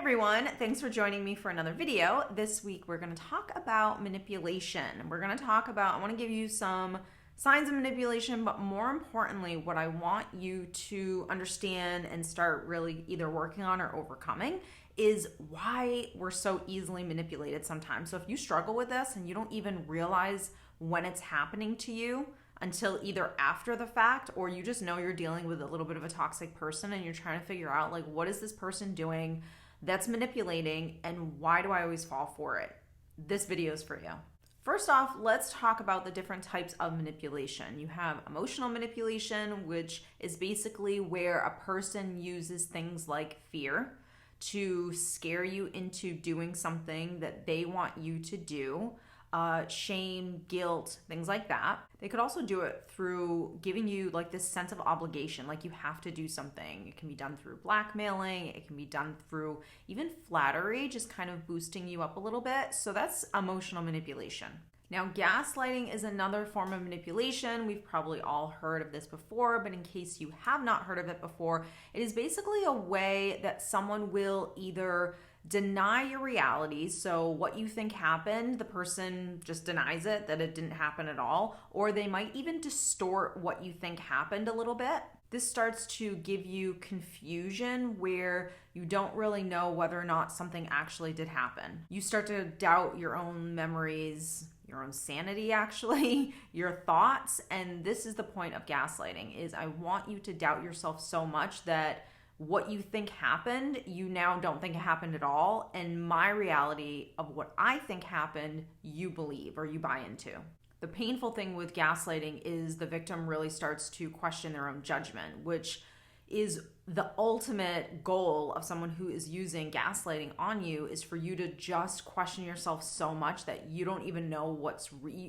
everyone, thanks for joining me for another video. This week we're going to talk about manipulation. I want to give you some signs of manipulation, but more importantly, what I want you to understand and start really either working on or overcoming is why we're so easily manipulated sometimes. So if you struggle with this and you don't even realize when it's happening to you until either after the fact, or you just know you're dealing with a little bit of a toxic person and you're trying to figure out like, what is this person doing that's manipulating and why do I always fall for it? This video is for you. First off, let's talk about the different types of manipulation. You have emotional manipulation, which is basically where a person uses things like fear to scare you into doing something that they want you to do. Shame, guilt, things like that. They could also do it through giving you like this sense of obligation, like you have to do something. It can be done through blackmailing. It can be done through even flattery, just kind of boosting you up a little bit. So that's emotional manipulation. Now, gaslighting is another form of manipulation. We've probably all heard of this before, but in case you have not heard of it before, it is basically a way that someone will either deny your reality, so what you think happened, the person just denies it, that it didn't happen at all, or they might even distort what you think happened a little bit. This starts to give you confusion where you don't really know whether or not something actually did happen. You start to doubt your own memories, your own sanity actually, your thoughts, and this is the point of gaslighting, is I want you to doubt yourself so much that what you think happened, you now don't think it happened at all. And my reality of what I think happened, you believe or you buy into. The painful thing with gaslighting is the victim really starts to question their own judgment, which is the ultimate goal of someone who is using gaslighting on you, is for you to just question yourself so much that you don't even know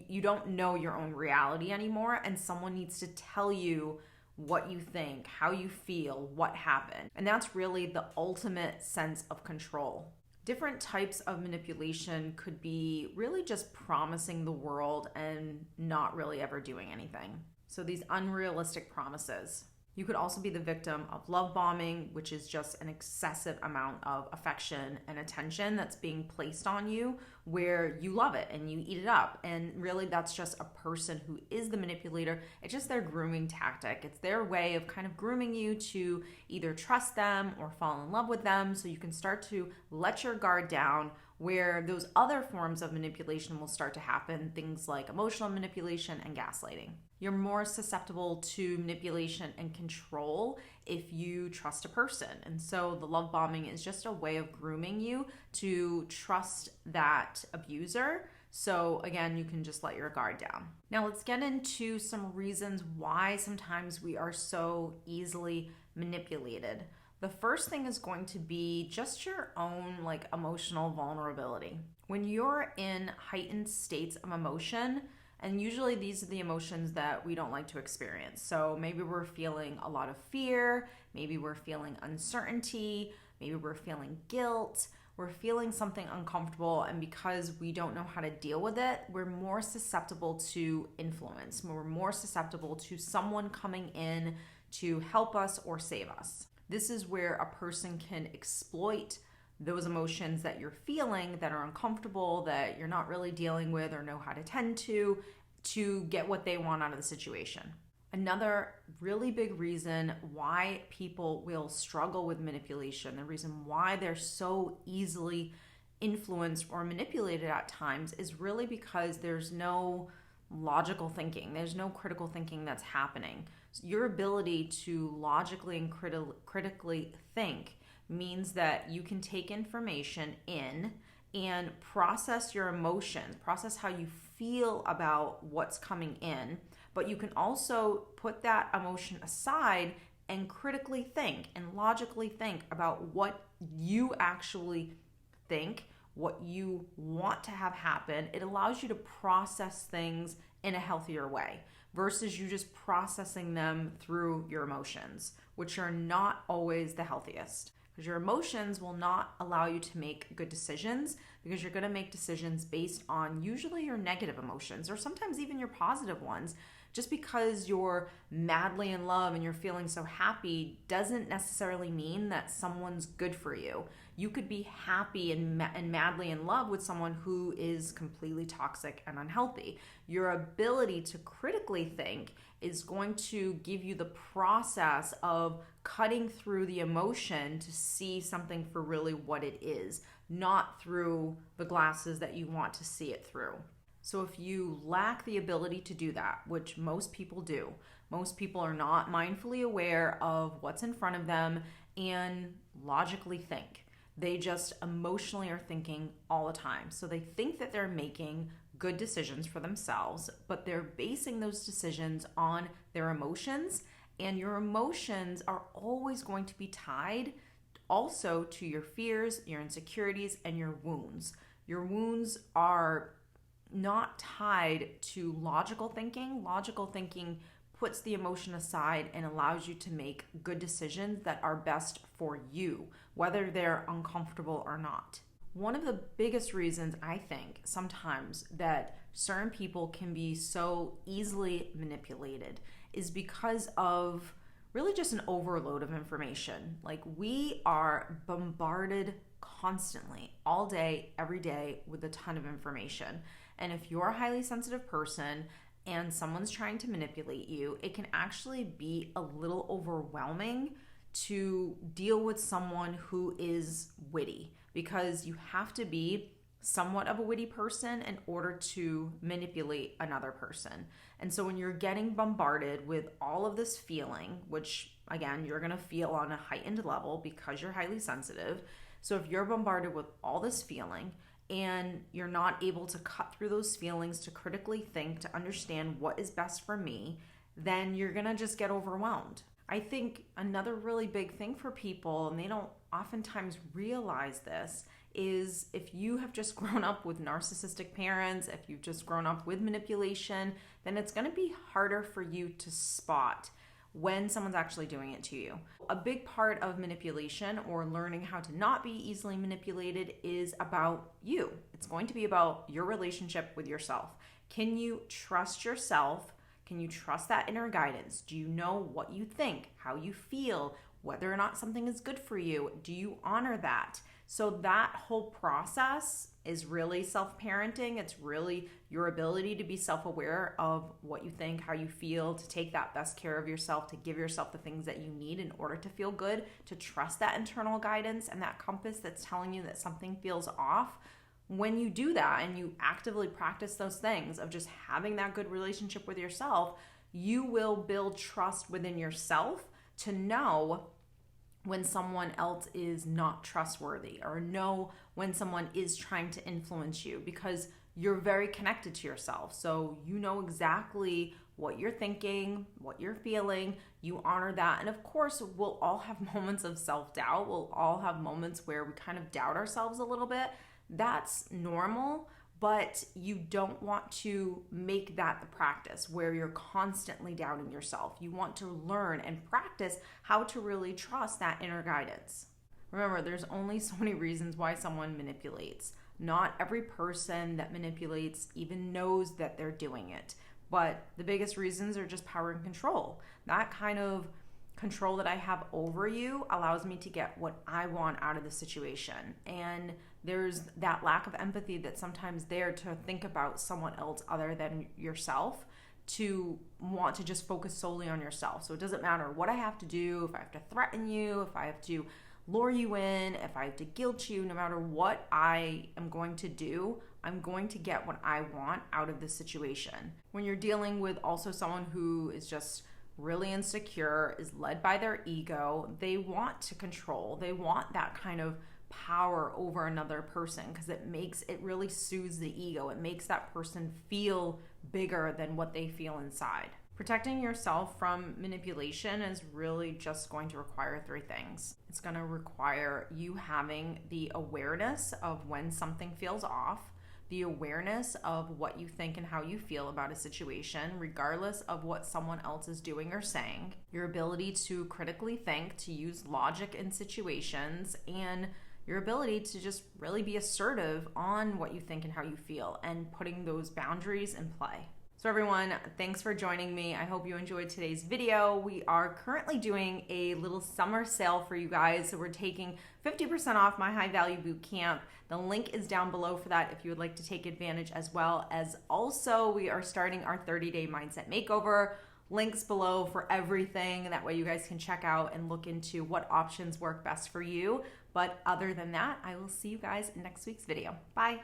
you don't know your own reality anymore. And someone needs to tell you what you think, how you feel, what happened. And that's really the ultimate sense of control. Different types of manipulation could be really just promising the world and not really ever doing anything. So these unrealistic promises. You could also be the victim of love bombing, which is just an excessive amount of affection and attention that's being placed on you where you love it and you eat it up. And really that's just a person who is the manipulator. It's just their grooming tactic. It's their way of kind of grooming you to either trust them or fall in love with them, so you can start to let your guard down, where those other forms of manipulation will start to happen, things like emotional manipulation and gaslighting. You're more susceptible to manipulation and control if you trust a person. And so the love bombing is just a way of grooming you to trust that abuser. So again, you can just let your guard down. Now let's get into some reasons why sometimes we are so easily manipulated. The first thing is going to be just your own emotional vulnerability. When you're in heightened states of emotion, and usually these are the emotions that we don't like to experience. So maybe we're feeling a lot of fear, maybe we're feeling uncertainty, maybe we're feeling guilt, we're feeling something uncomfortable, and because we don't know how to deal with it, we're more susceptible to influence. We're more susceptible to someone coming in to help us or save us. This is where a person can exploit those emotions that you're feeling that are uncomfortable, that you're not really dealing with or know how to tend to get what they want out of the situation. Another really big reason why people will struggle with manipulation, the reason why they're so easily influenced or manipulated at times, is really because there's no logical thinking. There's no critical thinking that's happening. So your ability to logically and critically think means that you can take information in and process your emotions, process how you feel about what's coming in, but you can also put that emotion aside and critically think and logically think about what you actually think, what you want to have happen. It allows you to process things in a healthier way versus you just processing them through your emotions, which are not always the healthiest. Because your emotions will not allow you to make good decisions, because you're going to make decisions based on usually your negative emotions or sometimes even your positive ones Just because you're madly in love and you're feeling so happy doesn't necessarily mean that someone's good for you. You could be happy and madly in love with someone who is completely toxic and unhealthy. Your ability to critically think is going to give you the process of cutting through the emotion to see something for really what it is, not through the glasses that you want to see it through. So if you lack the ability to do that, which most people do, most people are not mindfully aware of what's in front of them and logically think. They just emotionally are thinking all the time. So they think that they're making good decisions for themselves, but they're basing those decisions on their emotions, and your emotions are always going to be tied also to your fears, your insecurities, and your wounds. Your wounds are not tied to logical thinking. Logical thinking puts the emotion aside and allows you to make good decisions that are best for you, whether they're uncomfortable or not. One of the biggest reasons I think sometimes that certain people can be so easily manipulated is because of really just an overload of information. Like, we are bombarded constantly, all day, every day, with a ton of information. And if you're a highly sensitive person and someone's trying to manipulate you, it can actually be a little overwhelming to deal with someone who is witty, because you have to be somewhat of a witty person in order to manipulate another person. And so when you're getting bombarded with all of this feeling, which again, you're going to feel on a heightened level because you're highly sensitive. So if you're bombarded with all this feeling and you're not able to cut through those feelings to critically think, to understand what is best for me, then you're going to just get overwhelmed. I think another really big thing for people, and they don't oftentimes realize this, is if you have just grown up with narcissistic parents, if you've just grown up with manipulation, then it's going to be harder for you to spot when someone's actually doing it to you. A big part of manipulation, or learning how to not be easily manipulated, is about you. It's going to be about your relationship with yourself. Can you trust yourself? Can you trust that inner guidance? Do you know what you think, how you feel, whether or not something is good for you? Do you honor that? So that whole process is really self-parenting. It's really your ability to be self-aware of what you think, how you feel, to take that best care of yourself, to give yourself the things that you need in order to feel good, to trust that internal guidance and that compass that's telling you that something feels off. When you do that and you actively practice those things of just having that good relationship with yourself, you will build trust within yourself to know when someone else is not trustworthy, or know when someone is trying to influence you, because you're very connected to yourself. So you know exactly what you're thinking, what you're feeling, you honor that. And of course, we'll all have moments of self-doubt. We'll all have moments where we kind of doubt ourselves a little bit. That's normal, but you don't want to make that the practice where you're constantly doubting yourself. You want to learn and practice how to really trust that inner guidance. Remember, there's only so many reasons why someone manipulates. Not every person that manipulates even knows that they're doing it, but the biggest reasons are just power and control. That kind of control that I have over you allows me to get what I want out of the situation. And there's that lack of empathy that's sometimes there to think about someone else other than yourself, to want to just focus solely on yourself. So it doesn't matter what I have to do, if I have to threaten you, if I have to lure you in, if I have to guilt you, no matter what I am going to do, I'm going to get what I want out of this situation. When you're dealing with also someone who is just really insecure, is led by their ego, they want to control, they want that kind of power over another person, because it really soothes the ego. It makes that person feel bigger than what they feel inside. Protecting yourself from manipulation is really just going to require three things. It's going to require you having the awareness of when something feels off, the awareness of what you think and how you feel about a situation, regardless of what someone else is doing or saying, your ability to critically think, to use logic in situations, and your ability to just really be assertive on what you think and how you feel, and putting those boundaries in play. So everyone, thanks for joining me. I hope you enjoyed today's video. We are currently doing a little summer sale for you guys. So we're taking 50% off my high value boot camp. The link is down below for that if you would like to take advantage, as well as also we are starting our 30-day mindset makeover. Links below for everything. That way you guys can check out and look into what options work best for you. But other than that, I will see you guys in next week's video. Bye.